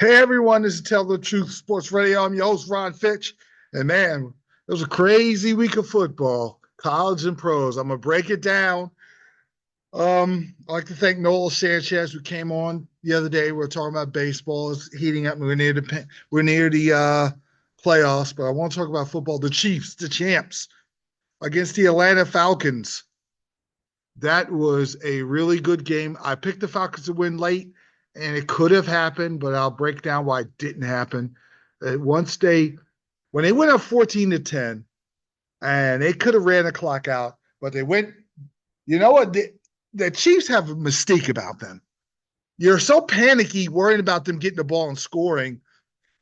Hey everyone, this is Tell the Truth Sports Radio. I'm your host, Ron Fitch. And man, it was a crazy week of football, college and pros. I'm gonna break it down. I'd like to thank Noel Sanchez who came on the other day. We were talking about baseball. It's heating up. We're near the playoffs, but I want to talk about football. The Chiefs, the champs, against the Atlanta Falcons. That was a really good game. I picked the Falcons to win late, and it could have happened, but I'll break down why it didn't happen. When they went up 14-10, and they could have ran the clock out, but they went. You know what? The Chiefs have a mistake about them. You're so panicky, worrying about them getting the ball and scoring,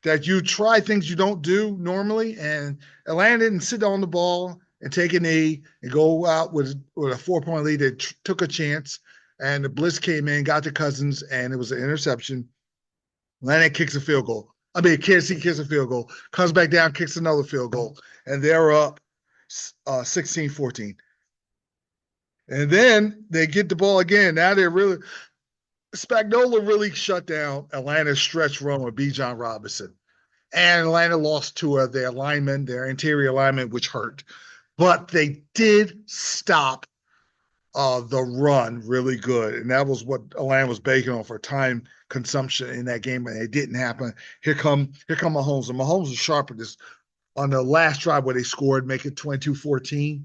that you try things you don't do normally. And Atlanta didn't sit on the ball and take a knee and go out with a 4-point lead. They took a chance, and the blitz came in, got to Cousins, and it was an interception. Atlanta kicks a field goal. Kansas City kicks a field goal, comes back down, kicks another field goal, and they're up 16-14. And then they get the ball again. Now they're really – Spagnuolo really shut down Atlanta's stretch run with Bijan Robinson. And Atlanta lost two of their linemen, their interior alignment, which hurt. But they did stop the run really good. And that was what Atlanta was banking on for time consumption in that game, and it didn't happen. Here come Mahomes. And Mahomes was sharp at this on the last drive where they scored, make it 22-14.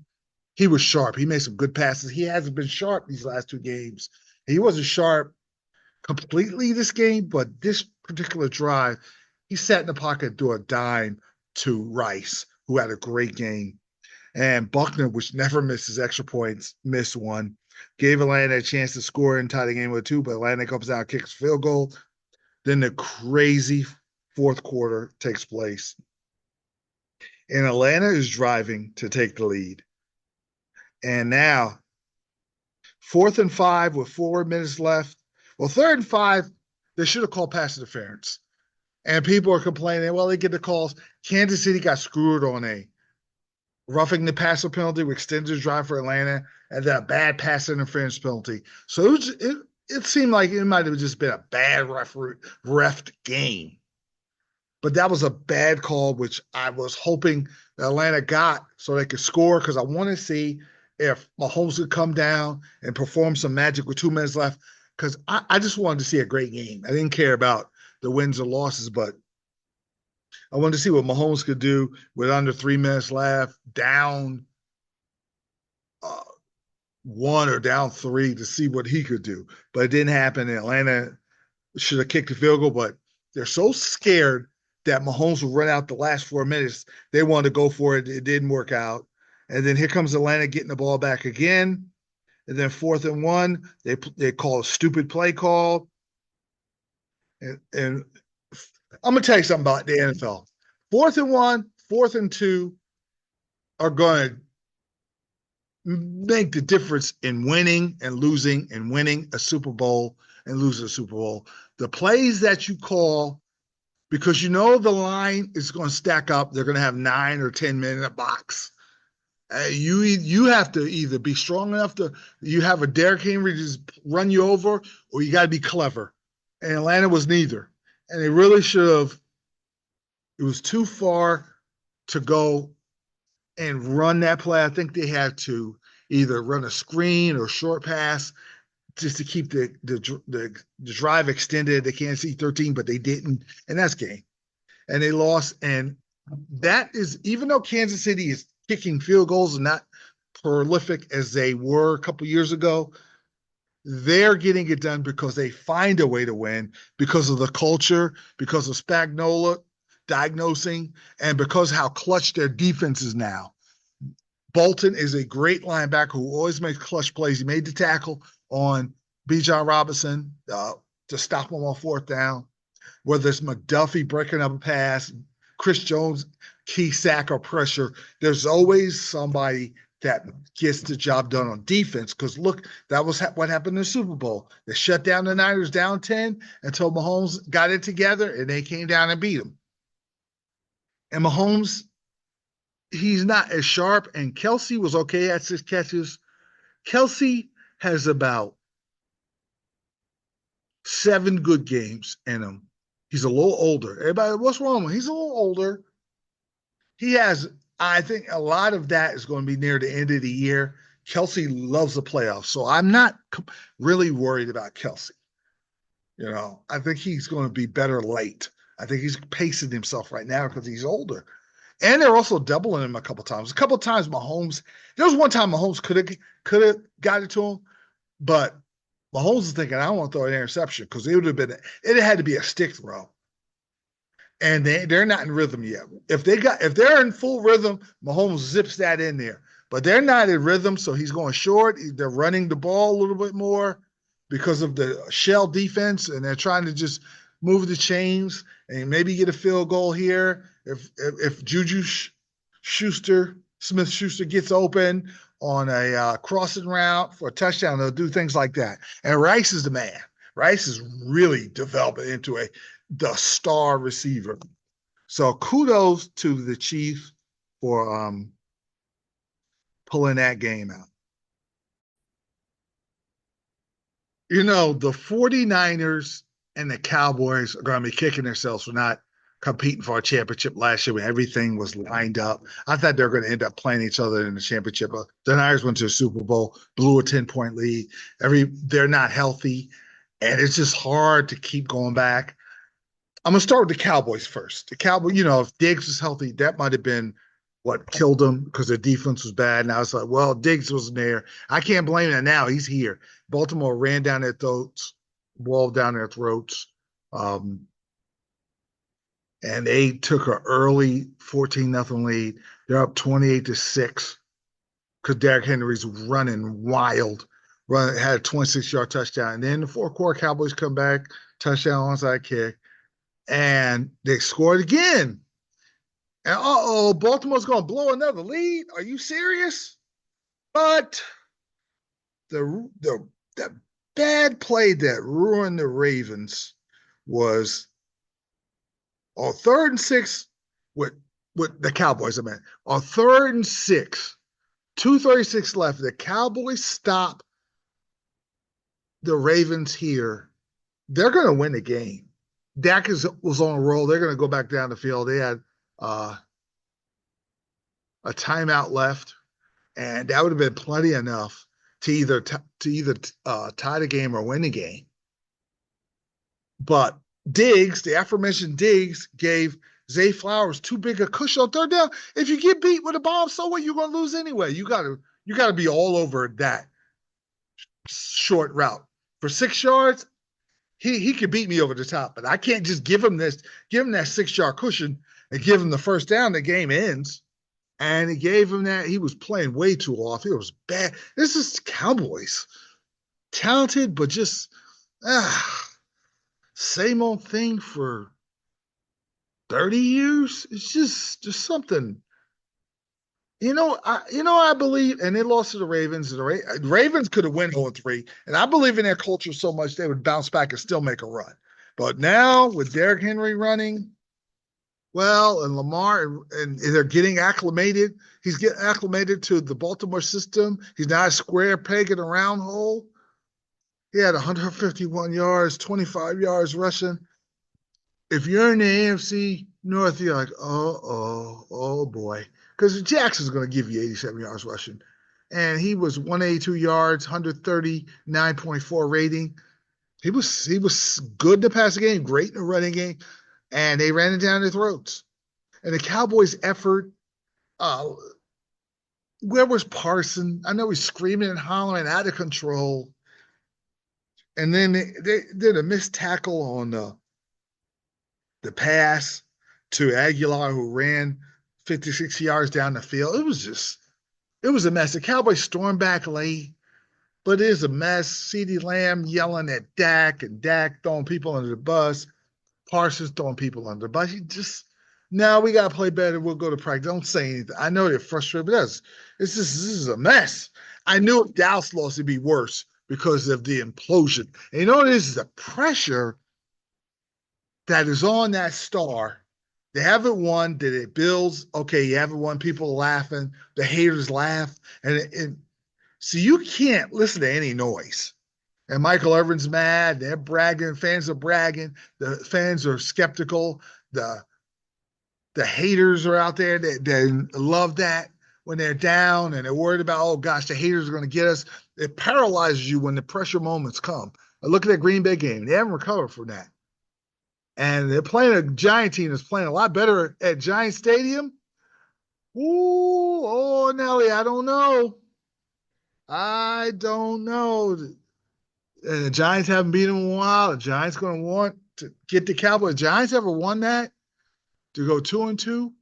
He was sharp. He made some good passes. He hasn't been sharp these last two games. He wasn't sharp completely this game, but this particular drive, he sat in the pocket and threw a dime to Rice, who had a great game. And Buckner, which never misses extra points, missed one. Gave Atlanta a chance to score and tie the game with two, but Atlanta comes down, kicks a field goal. Then the crazy fourth quarter takes place. And Atlanta is driving to take the lead. And now, 4th and 5 with 4 minutes left. Well, 3rd and 5, they should have called pass interference. And people are complaining, well, they get the calls. Kansas City got screwed on a roughing the passer penalty, which extended the drive for Atlanta, and then a bad pass interference penalty. So it seemed like it might have just been a bad ref game. But that was a bad call, which I was hoping Atlanta got so they could score, because I want to see if Mahomes could come down and perform some magic with 2 minutes left, because I just wanted to see a great game. I didn't care about the wins or losses, but I wanted to see what Mahomes could do with under 3 minutes left, down 1 or down 3, to see what he could do. But it didn't happen. Atlanta should have kicked the field goal, but they're so scared that Mahomes will run out the last 4 minutes. They wanted to go for it. It didn't work out. And then here comes Atlanta getting the ball back again. And then 4th and 1, they call a stupid play call. And I'm going to tell you something about the NFL. 4th and 1, 4th and 2 are going to make the difference in winning and losing, and winning a Super Bowl and losing a Super Bowl. The plays that you call, because you know the line is going to stack up, they're going to have 9 or 10 men in a box. You have to either be strong enough you have a Derrick Henry just run you over, or you got to be clever. And Atlanta was neither. And they really should have. It was too far to go and run that play. I think they had to either run a screen or short pass just to keep the drive extended. They can't see 13, but they didn't. And that's game. And they lost. And that is, even though Kansas City is kicking field goals and not prolific as they were a couple years ago, they're getting it done because they find a way to win, because of the culture, because of Spagnuolo diagnosing, and because how clutch their defense is now. Bolton is a great linebacker who always makes clutch plays. He made the tackle on Bijan Robinson to stop him on 4th down. Whether it's McDuffie breaking up a pass, Chris Jones key sack or pressure, there's always somebody that gets the job done on defense. Because look, that was what happened in the Super Bowl. They shut down the Niners down 10 until Mahomes got it together, and they came down and beat them. And Mahomes, he's not as sharp, and Kelsey was okay at 6 catches. Kelsey has about 7 good games in him. He's a little older. Everybody, what's wrong with him? He's a little older. He has, I think a lot of that is going to be near the end of the year. Kelsey loves the playoffs, so I'm not really worried about Kelsey. I think he's going to be better late. I think he's pacing himself right now because he's older. And they're also doubling him a couple times. A couple times Mahomes, there was one time Mahomes could have got it to him, but Mahomes is thinking, I don't want to throw an interception because it had to be a stick throw. And they're not in rhythm yet. If they're in full rhythm, Mahomes zips that in there. But they're not in rhythm, so he's going short. They're running the ball a little bit more because of the shell defense, and they're trying to just move the chains and maybe get a field goal here. If Juju Smith-Schuster gets open on a crossing route for a touchdown, they'll do things like that. And Rice is the man. Rice is really developing into the star receiver. So kudos to the Chiefs for pulling that game out. The 49ers and the Cowboys are going to be kicking themselves for not competing for a championship last year when everything was lined up. I thought they were going to end up playing each other in the championship. The Niners went to the Super Bowl, blew a 10-point lead. They're not healthy, and it's just hard to keep going back. I'm going to start with the Cowboys first. The Cowboys, if Diggs was healthy, that might have been what killed them because their defense was bad. And I was like, well, Diggs wasn't there. I can't blame that now. He's here. Baltimore ran down their throats, walled down their throats. And they took an early 14-0 lead. They're up 28-6 because Derrick Henry's running wild. Had a 26-yard touchdown. And then the fourth quarter, Cowboys come back, touchdown onside kick. And they scored again. And Baltimore's going to blow another lead. Are you serious? But the bad play that ruined the Ravens was on 3rd and 6 with the Cowboys. On 3rd and 6, 2:36 left. The Cowboys stop the Ravens here. They're going to win the game. Dak was on a roll. They're going to go back down the field. They had a timeout left, and that would have been plenty enough to either tie the game or win the game. But the aforementioned Diggs, gave Zay Flowers too big a cushion on 3rd down. If you get beat with a bomb, so what? You're going to lose anyway. You got to be all over that short route for 6 yards. He could beat me over the top, but I can't just give him that 6-yard cushion and give him the first down. The game ends. And he gave him that. He was playing way too off. It was bad. This is Cowboys. Talented, but just same old thing for 30 years. It's just something. I believe, and they lost to the Ravens. The Ravens could have won 0-3, and I believe in their culture so much they would bounce back and still make a run. But now with Derrick Henry running, and Lamar, and they're getting acclimated. He's getting acclimated to the Baltimore system. He's not a square peg in a round hole. He had 151 yards, 25 yards rushing. If you're in the AFC North, you're like, oh boy. Because Jackson's going to give you 87 yards rushing. And he was 182 yards, 139.4 rating. He was good in the passing game, great in the running game, and they ran it down their throats. And the Cowboys' effort, where was Parson? I know he's screaming and hollering, out of control. And then they did a missed tackle on the pass to Aguilar, who ran 56 yards down the field. It was a mess. The Cowboys stormed back late, but it is a mess. CeeDee Lamb yelling at Dak, and Dak throwing people under the bus. Parsons throwing people under the bus. No, we got to play better. We'll go to practice. Don't say anything. I know they're frustrated, but this is a mess. I knew if Dallas lost, it'd be worse because of the implosion. And this is the pressure that is on that star. They haven't won. Did it builds? Okay, you haven't won. People are laughing. The haters laugh. And so you can't listen to any noise. And Michael Irvin's mad. They're bragging. Fans are bragging. The fans are skeptical. The the haters are out there that love that when they're down and they're worried about, oh gosh, the haters are going to get us. It paralyzes you when the pressure moments come. I look at that Green Bay game. They haven't recovered from that. And they're playing a Giant team that's playing a lot better at Giant Stadium. Ooh, oh, Nelly, I don't know. I don't know. And the Giants haven't beat them in a while. The Giants going to want to get the Cowboys. The Giants ever won that to go 2-2?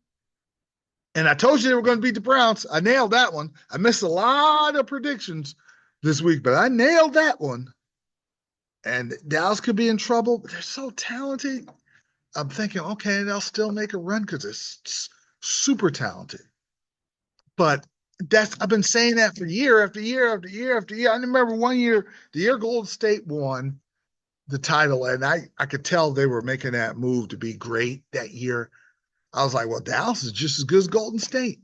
And I told you they were going to beat the Browns. I nailed that one. I missed a lot of predictions this week, but I nailed that one. And Dallas could be in trouble. They're so talented. I'm thinking, okay, they'll still make a run because they're super talented. But I've been saying that for year after year after year after year. I remember one year, the year Golden State won the title, and I could tell they were making that move to be great that year. I was like, well, Dallas is just as good as Golden State.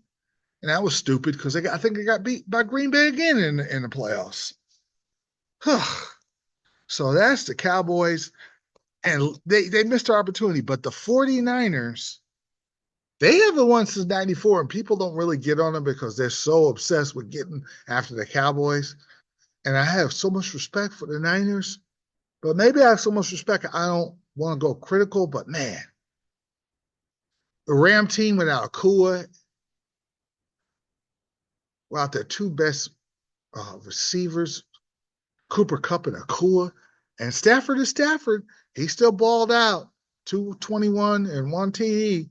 And that was stupid because I think they got beat by Green Bay again in the playoffs. So that's the Cowboys. And they missed their opportunity. But the 49ers, they haven't won since 94, and people don't really get on them because they're so obsessed with getting after the Cowboys. And I have so much respect for the Niners, but maybe I have so much respect I don't want to go critical, but man, the Ram team without Akua, without their two best receivers, Cooper Kupp and Akua, and Stafford is Stafford. He still balled out, 221 and one TD.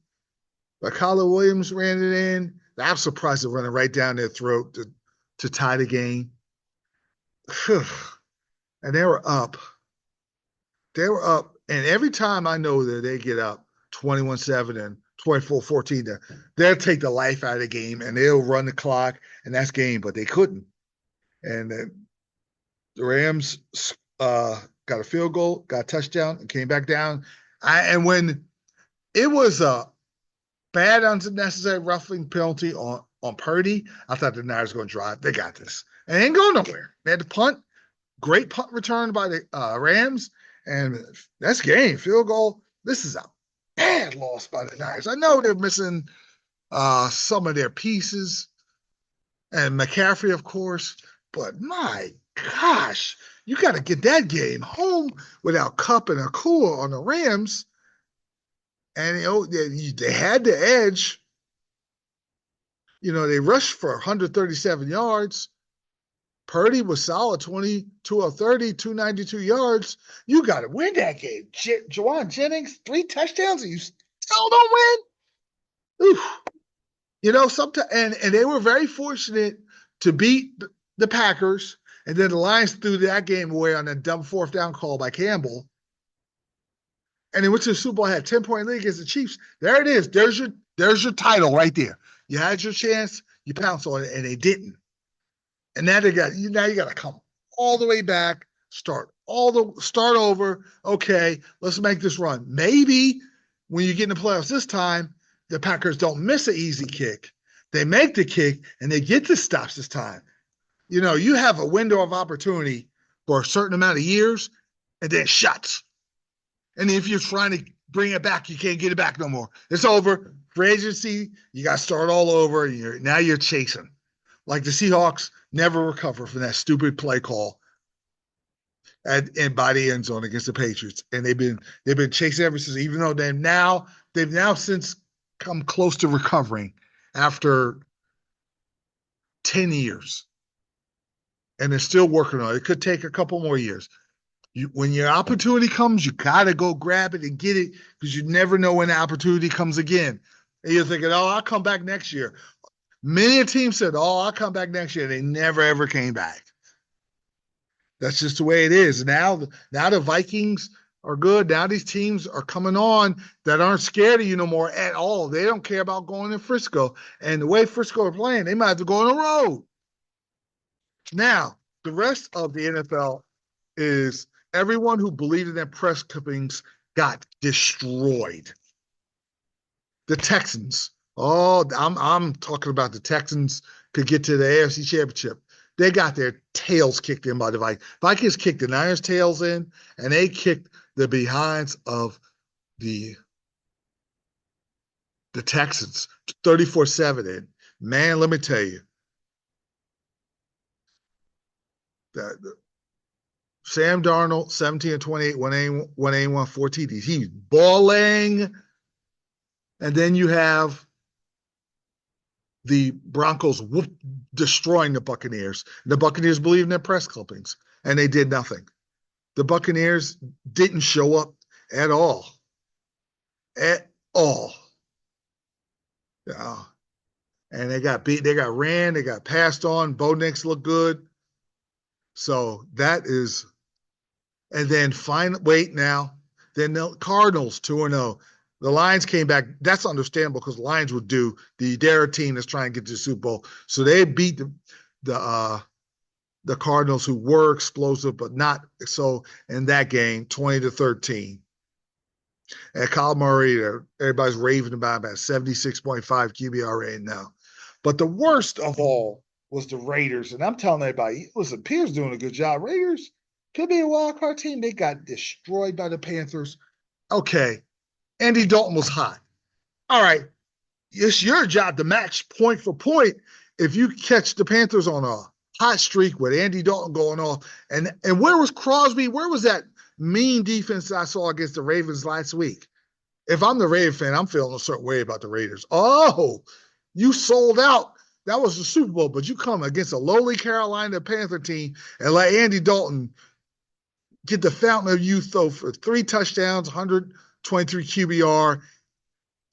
But Kyler Williams ran it in. I'm surprised they're running right down their throat to tie the game. And they were up. They were up. And every time I know that they get up 21-7 and 24-14, they'll take the life out of the game and they'll run the clock, and that's game. But they couldn't. And the Rams got a field goal, got a touchdown, and came back down. And when it was a bad unnecessary roughing penalty on Purdy, I thought the Niners were going to drive. They got this. And they ain't going nowhere. They had to punt. Great punt return by the Rams. And that's game. Field goal. This is a bad loss by the Niners. I know they're missing some of their pieces. And McCaffrey, of course. But my gosh, you got to get that game home without Kupp and Akua on the Rams. And they had the edge. They rushed for 137 yards. Purdy was solid, 22 of 30, 292 yards. You got to win that game. Jawan Jennings, 3 touchdowns, and you still don't win? Oof. Sometimes, and they were very fortunate to beat the Packers, and then the Lions threw that game away on a dumb 4th down call by Campbell. And they went to the Super Bowl, had 10-point lead against the Chiefs. There it is. There's your title right there. You had your chance, you pounced on it, and they didn't. And now you got to come all the way back, start over. Okay, let's make this run. Maybe when you get in the playoffs this time, the Packers don't miss an easy kick. They make the kick and they get the stops this time. You have a window of opportunity for a certain amount of years, and then it shuts. And if you're trying to bring it back, you can't get it back no more. It's over. Free agency, you got to start all over. Now you're chasing. Like the Seahawks never recover from that stupid play call and by the end zone against the Patriots. And they've been chasing ever since, even though they've now since come close to recovering after 10 years. And they're still working on it. It could take a couple more years. When your opportunity comes, you got to go grab it and get it, because you never know when the opportunity comes again. And you're thinking, oh, I'll come back next year. Many a team said, oh, I'll come back next year. They never, ever came back. That's just the way it is. Now the Vikings are good. Now these teams are coming on that aren't scared of you no more at all. They don't care about going to Frisco. And the way Frisco are playing, they might have to go on the road. Now, the rest of the NFL is everyone who believed in their press clippings got destroyed. The Texans. Oh, I'm talking about the Texans could get to the AFC Championship. They got their tails kicked in by the Vikings. Vikings kicked the Niners' tails in, and they kicked the behinds of the the Texans 34-7 in. Man, let me tell you, that Sam Darnold, 17 and 28, 181, 4 TDs. He's balling. And then you have the Broncos destroying the Buccaneers. The Buccaneers believe in their press clippings, and they did nothing. The Buccaneers didn't show up at all. At all. Yeah. And they got beat, they got ran, they got passed on. Bo Nix looked good. So that is, and then wait now. Then the Cardinals 2-0. The Lions came back. That's understandable because the Lions would do their team that's trying to get to the Super Bowl. So they beat the Cardinals, who were explosive, but not so in that game, 20-13. And Kyle Murray, everybody's raving about 76.5 QBR rating now. But the worst of all was the Raiders. And I'm telling everybody, listen, Pierre's doing a good job. Raiders could be a wild card team. They got destroyed by the Panthers. Okay. Andy Dalton was hot. All right. It's your job to match point for point if you catch the Panthers on a hot streak with Andy Dalton going off. And where was Crosby? Where was that mean defense I saw against the Ravens last week? If I'm the Raven fan, I'm feeling a certain way about the Raiders. Oh, you sold out. That was the Super Bowl, but you come against a lowly Carolina Panther team and let Andy Dalton get the fountain of youth, though, for 3 touchdowns, 123 QBR,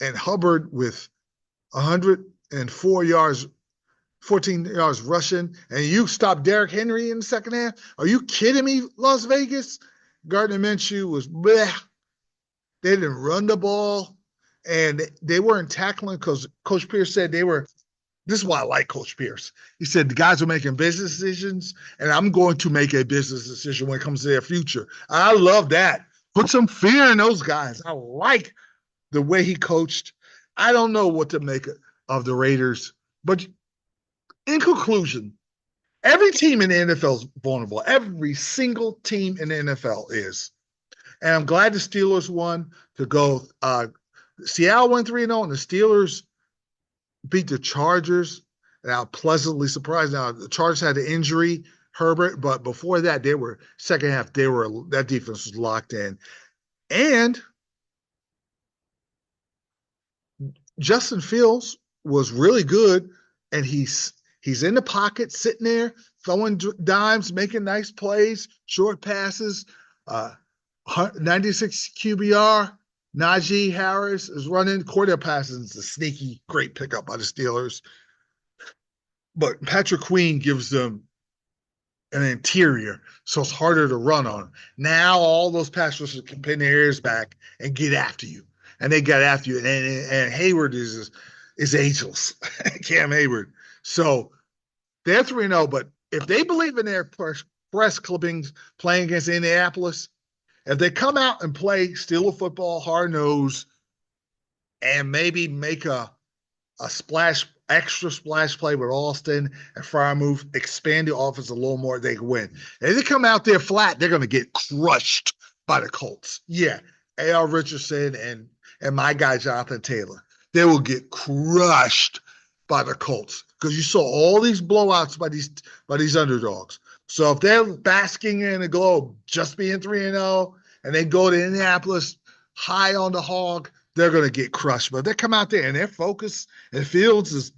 and Hubbard with 104 yards, 14 yards rushing, and you stop Derrick Henry in the second half? Are you kidding me, Las Vegas? Gardner Minshew was bleh. They didn't run the ball, and they weren't tackling because Coach Pierce said they were. This is why I like Coach Pierce. He said the guys are making business decisions, and I'm going to make a business decision when it comes to their future. I love that. Put some fear in those guys. I like the way he coached. I don't know what to make of the Raiders, but in conclusion, every team in the NFL is vulnerable. Every single team in the NFL is. And I'm glad the Steelers won to go. Seattle went 3-0, and the Steelers beat the Chargers. And I'm pleasantly surprised. Now, the Chargers had an injury, Herbert, but before that, second half, that defense was locked in. And Justin Fields was really good, and he's in the pocket, sitting there, throwing dimes, making nice plays, short passes, 96 QBR. Najee Harris is running. Cordell Patterson is a sneaky, great pickup by the Steelers. But Patrick Queen gives them an interior, so it's harder to run on. Now all those pass rushers can pin their ears back and get after you. And they got after you. And Hayward is ageless. Cam Hayward. So they're 3-0, but if they believe in their press clippings playing against Indianapolis, if they come out and play, steal a football, hard nose, and maybe make a extra splash play with Austin and Freiermuth, expand the offense a little more, they can win. If they come out there flat, they're going to get crushed by the Colts. Yeah, A.R. Richardson and my guy Jonathan Taylor, they will get crushed by the Colts because you saw all these blowouts by these underdogs. So if they're basking in the globe, just being 3-0, and they go to Indianapolis high on the hog, they're going to get crushed. But if they come out there and their focus and Fields is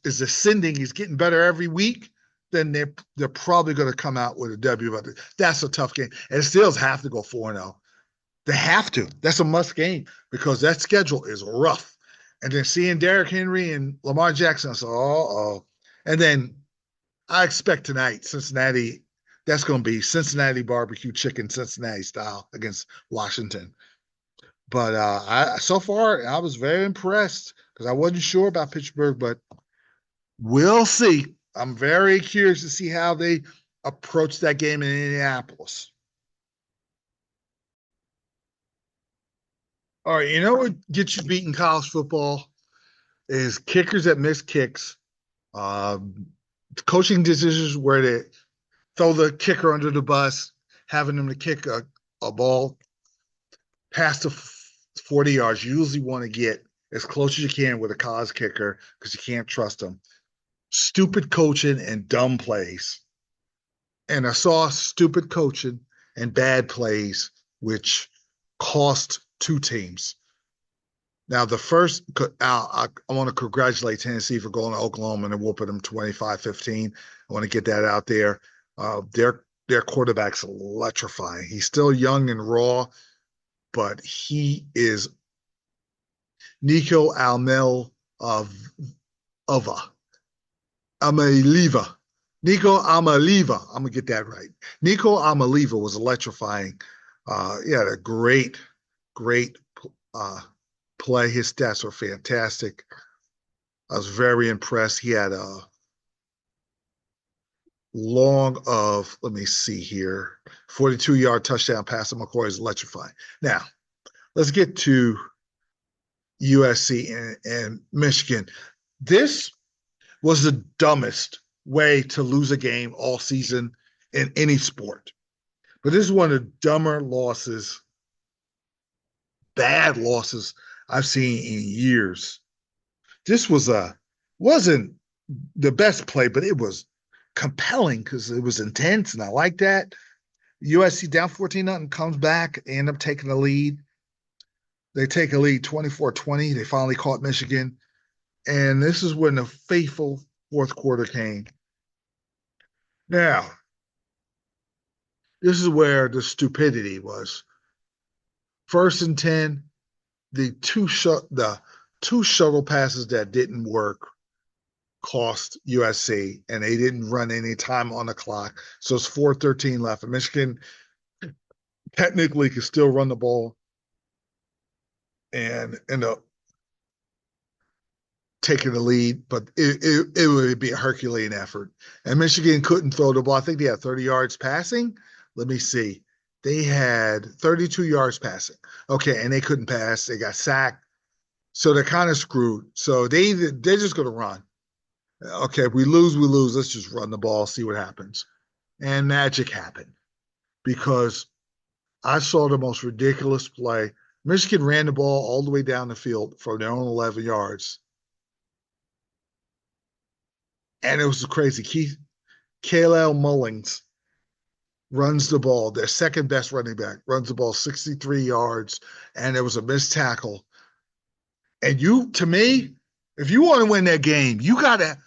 ascending, he's getting better every week, then they're probably going to come out with a W. But that's a tough game. And Steelers have to go 4-0. They have to. That's a must game because that schedule is rough. And then seeing Derrick Henry and Lamar Jackson, so uh-oh. And then I expect tonight, Cincinnati, that's going to be Cincinnati barbecue chicken, Cincinnati style against Washington. But so far, I was very impressed because I wasn't sure about Pittsburgh, but we'll see. I'm very curious to see how they approach that game in Indianapolis. All right, you know what gets you beat in college football is kickers that miss kicks. coaching decisions where they throw the kicker under the bus, having them to kick a ball past the 40 yards. You usually want to get as close as you can with a college kicker because you can't trust them. Stupid coaching and dumb plays. And I saw stupid coaching and bad plays, which cost two teams. Now, the first, I want to congratulate Tennessee for going to Oklahoma and whooping them 25-15. I want to get that out there. Their quarterback's electrifying. He's still young and raw, but he is Nico Ameliva. Nico Ameliva. I'm gonna get that right. Nico Ameliva was electrifying. He had a great play. His stats were fantastic. I was very impressed. He had a long of, let me see here, 42-yard touchdown pass to McCoy is electrifying. Now, let's get to USC and Michigan. This was the dumbest way to lose a game all season in any sport. But this is one of the dumber losses, bad losses I've seen in years. This wasn't the best play, but it was compelling because it was intense, and I like that. USC down 14-0 comes back, they end up taking the lead. They take a lead 24-20. They finally caught Michigan. And this is when the fateful fourth quarter came. Now, this is where the stupidity was. 1st and 10, the two shuttle passes that didn't work cost USC, and they didn't run any time on the clock. So it's 4:13 left. And Michigan technically could still run the ball and end up taking the lead, but it would be a Herculean effort. And Michigan couldn't throw the ball. I think they had 30 yards passing. Let me see. They had 32 yards passing. Okay, and they couldn't pass. They got sacked. So they're kind of screwed. So they're just going to run. Okay, if we lose, we lose. Let's just run the ball, see what happens. And magic happened because I saw the most ridiculous play. Michigan ran the ball all the way down the field from their own 11 yards. And it was crazy. Kalel Mullings runs the ball, their second best running back, runs the ball 63 yards, and there was a missed tackle. And to me, if you want to win that game, you gotta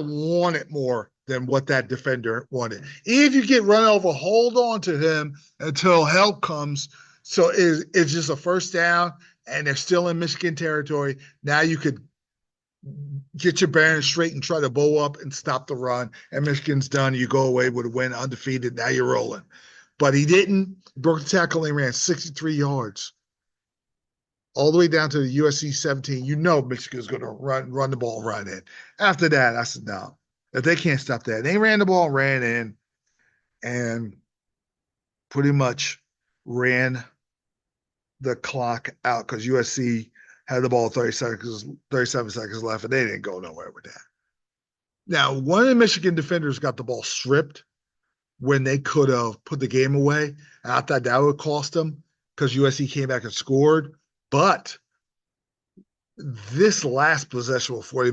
want it more than what that defender wanted. If you get run over, hold on to him until help comes. So it's just a first down, and they're still in Michigan territory. Now you could get your bearings straight and try to bow up and stop the run. And Michigan's done. You go away with a win, undefeated. Now you're rolling. But he didn't. Broke the tackle and ran 63 yards. All the way down to the USC 17. You know Michigan's going to run the ball right in. After that, I said, no. If they can't stop that. They ran the ball, ran in, and pretty much ran the clock out because USC had the ball 37 seconds left, and they didn't go nowhere with that. Now, one of the Michigan defenders got the ball stripped when they could have put the game away. And I thought that would cost them because USC came back and scored. But this last possession with 4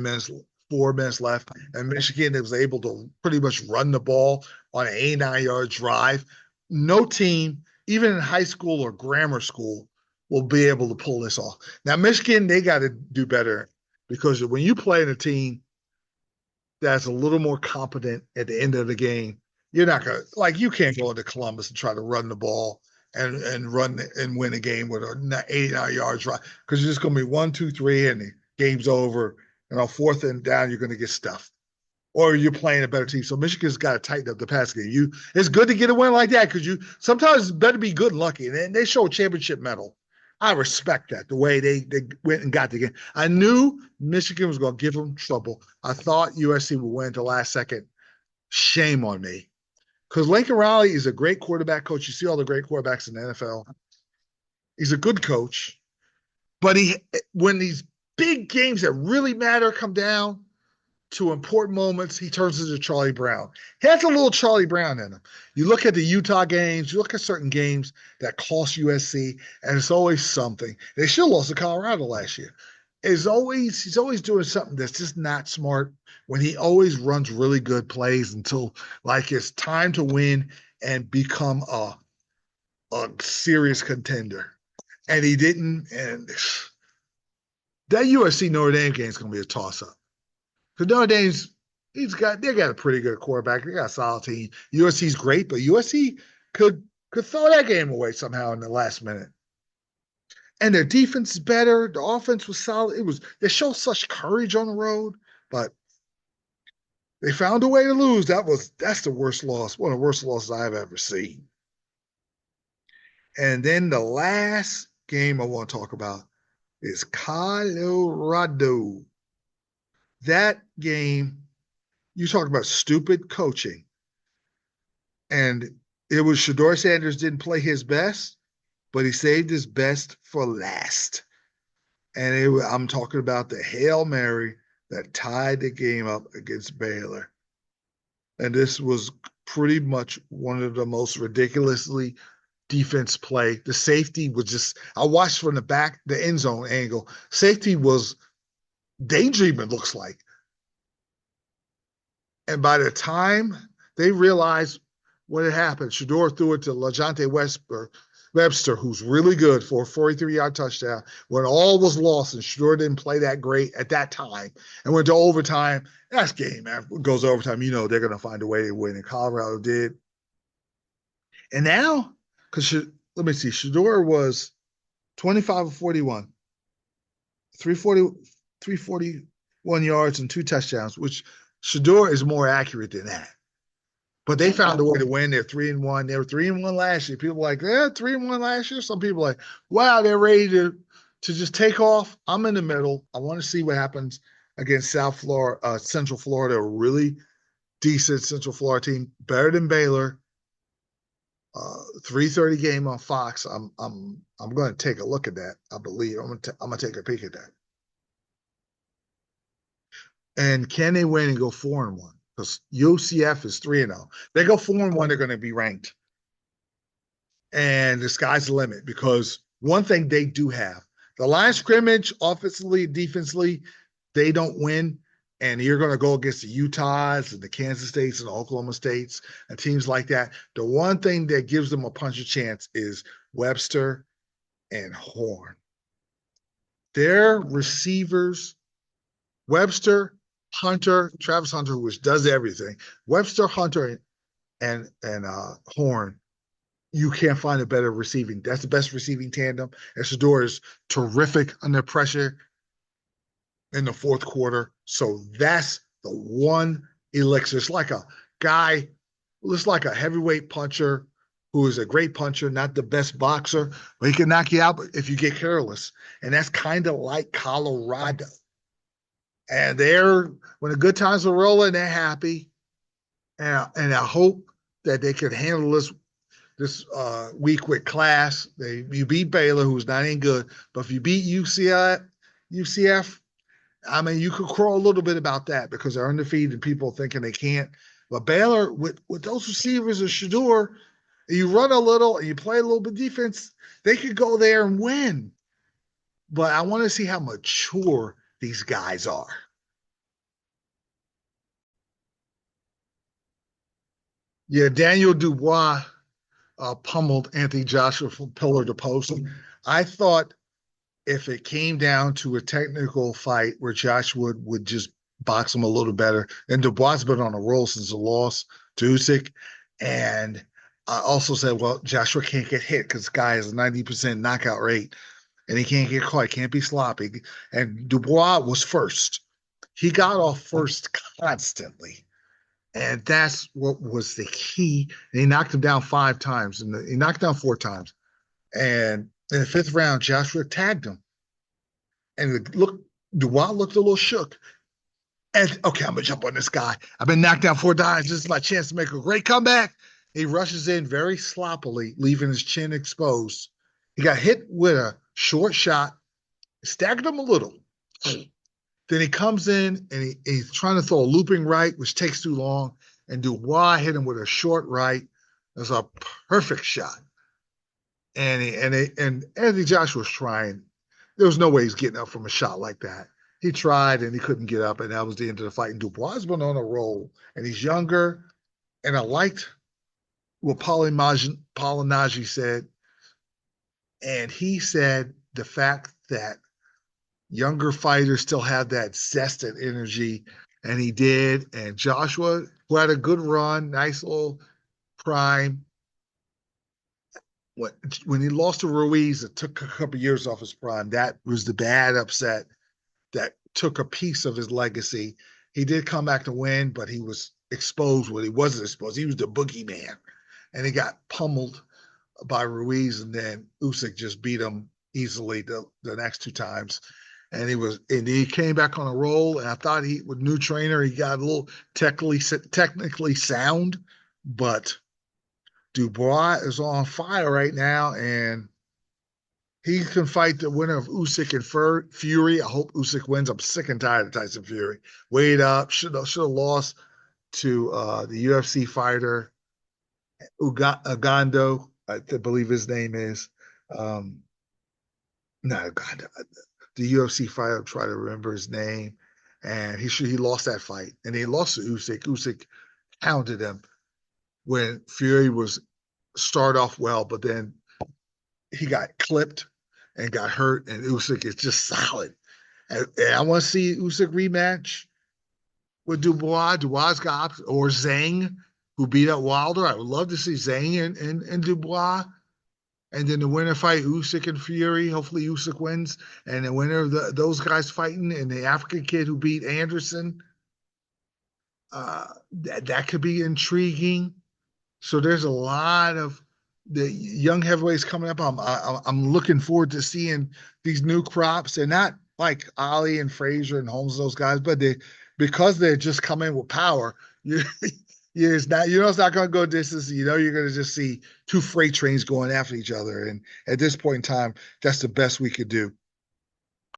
minutes left, and Michigan was able to pretty much run the ball on an 89-yard drive. No team, even in high school or grammar school, will be able to pull this off. Now, Michigan, they got to do better because when you play in a team that's a little more competent at the end of the game, you're not going to, you can't go into Columbus and try to run the ball and run and win a game with an 89-yard drive because you're just going to be 1, 2, 3, and the game's over. And on 4th and down, you're going to get stuffed. Or you're playing a better team. So Michigan's got to tighten up the pass game. It's good to get a win like that because sometimes it's better to be good and lucky. And they show a championship medal. I respect that, the way they went and got the game. I knew Michigan was going to give them trouble. I thought USC would win until last second. Shame on me. Because Lincoln Riley is a great quarterback coach. You see all the great quarterbacks in the NFL. He's a good coach. But when these big games that really matter come down, to important moments, he turns into Charlie Brown. He has a little Charlie Brown in him. You look at the Utah games, you look at certain games that cost USC, and it's always something. They should have lost to Colorado last year. He's always doing something that's just not smart when he always runs really good plays until like it's time to win and become a serious contender. And he didn't. And that USC Notre Dame game is going to be a toss up. Because Notre Dame's they got a pretty good quarterback. They got a solid team. USC's great, but USC could throw that game away somehow in the last minute. And their defense is better. The offense was solid. They showed such courage on the road, but they found a way to lose. That's the worst loss. One of the worst losses I've ever seen. And then the last game I want to talk about is Colorado. That game, you talk about stupid coaching. And it was Shedeur Sanders didn't play his best, but he saved his best for last. And I'm talking about the Hail Mary that tied the game up against Baylor. And this was pretty much one of the most ridiculously defense play. The safety was just, I watched from the back, the end zone angle. Safety was daydreaming, looks like. And by the time they realized what had happened, Shedeur threw it to LaJohntay Webster, who's really good for a 43-yard touchdown, when all was lost and Shedeur didn't play that great at that time and went to overtime. That's game, man. It goes to overtime, they're going to find a way to win, and Colorado did. And now, because let me see, Shedeur was 25 of 41, 341 yards and 2 touchdowns, which Shedeur is more accurate than that. But they found a way to win. They're 3-1. They were 3-1 last year. People were like, 3-1 last year. Some people are like, wow, they're ready to just take off. I'm in the middle. I want to see what happens against Central Florida, a really decent Central Florida team, better than Baylor. 3:30 game on Fox. I'm going to take a look at that. I believe I'm going to take a peek at that. And can they win and go 4-1? Because UCF is 3-0. They go 4-1, they're going to be ranked. And the sky's the limit, because one thing they do have, the line of scrimmage, offensively, defensively, they don't win. And you're going to go against the Utahs and the Kansas States and the Oklahoma States and teams like that. The one thing that gives them a punch of chance is Webster and Horn. Their receivers, Webster, Hunter, Travis Hunter, which does everything. Webster, Hunter, and Horn, you can't find a better receiving. That's the best receiving tandem. And Shedeur is terrific under pressure in the fourth quarter. So that's the one elixir. It's like a guy, looks like a heavyweight puncher who is a great puncher, not the best boxer, but he can knock you out if you get careless. And that's kind of like Colorado. And when the good times are rolling, they're happy. And I hope that they can handle this week with class. You beat Baylor, who's not any good, but if you beat UCF, I mean, you could crow a little bit about that because they're undefeated and people thinking they can't. But Baylor, with those receivers of Shedeur, you run a little and you play a little bit of defense, they could go there and win. But I want to see how mature these guys are. Yeah, Daniel Dubois pummeled Anthony Joshua from pillar to post. I thought if it came down to a technical fight where Joshua would just box him a little better, and Dubois has been on a roll since the loss to Usyk, and I also said, well, Joshua can't get hit because this guy has a 90% knockout rate, and he can't get caught. He can't be sloppy. And Dubois was first. He got off first constantly. And that's what was the key. And he knocked him down 5 times. And he knocked down 4 times. And in the 5th round, Joshua tagged him. And Dubois looked a little shook. And, okay, I'm going to jump on this guy. I've been knocked down 4 times. This is my chance to make a great comeback. He rushes in very sloppily, leaving his chin exposed. He got hit with a short shot, staggered him a little. Then he comes in and he's trying to throw a looping right, which takes too long. And Dubois hit him with a short right. It was a perfect shot. And Anthony Joshua was trying. There was no way he's getting up from a shot like that. He tried and he couldn't get up, and that was the end of the fight. And Dubois has been on a roll, and he's younger. And I liked what Polinagi said, and he said the fact that younger fighters still have that zest and energy, and he did. And Joshua, who had a good run, nice little prime, when, when he lost to Ruiz, it took a couple years off his prime. That was the bad upset that took a piece of his legacy. He did come back to win, but he was exposed when he wasn't exposed. He was the boogeyman, and he got pummeled by Ruiz, and then Usyk just beat him easily the next two times. And he came back on a roll. And I thought he, with new trainer, he got a little technically sound, but Dubois is on fire right now, and he can fight the winner of Usyk and Fury. I hope Usyk wins. I'm sick and tired of Tyson Fury. Weighed up, should have lost to the UFC fighter Ugando, I believe his name is. Not Ugando. The UFC fighter. I'm trying to remember his name, and he lost that fight, and he lost to Usyk. Usyk pounded him when Fury was start off well, but then he got clipped and got hurt, and Usyk is just solid. And I want to see Usyk rematch with Dubois. Dubois got or Zhang, who beat up Wilder. I would love to see Zhang and Dubois. And then the winner fight Usyk and Fury. Hopefully Usyk wins. And the winner of those guys fighting, and the African kid who beat Anderson. That could be intriguing. So there's a lot of the young heavyweights coming up. I'm looking forward to seeing these new crops. They're not like Ali and Frazier and Holmes, those guys, but because they're just coming with power. It's not going to go distance. You're going to just see two freight trains going after each other. And at this point in time, that's the best we could do.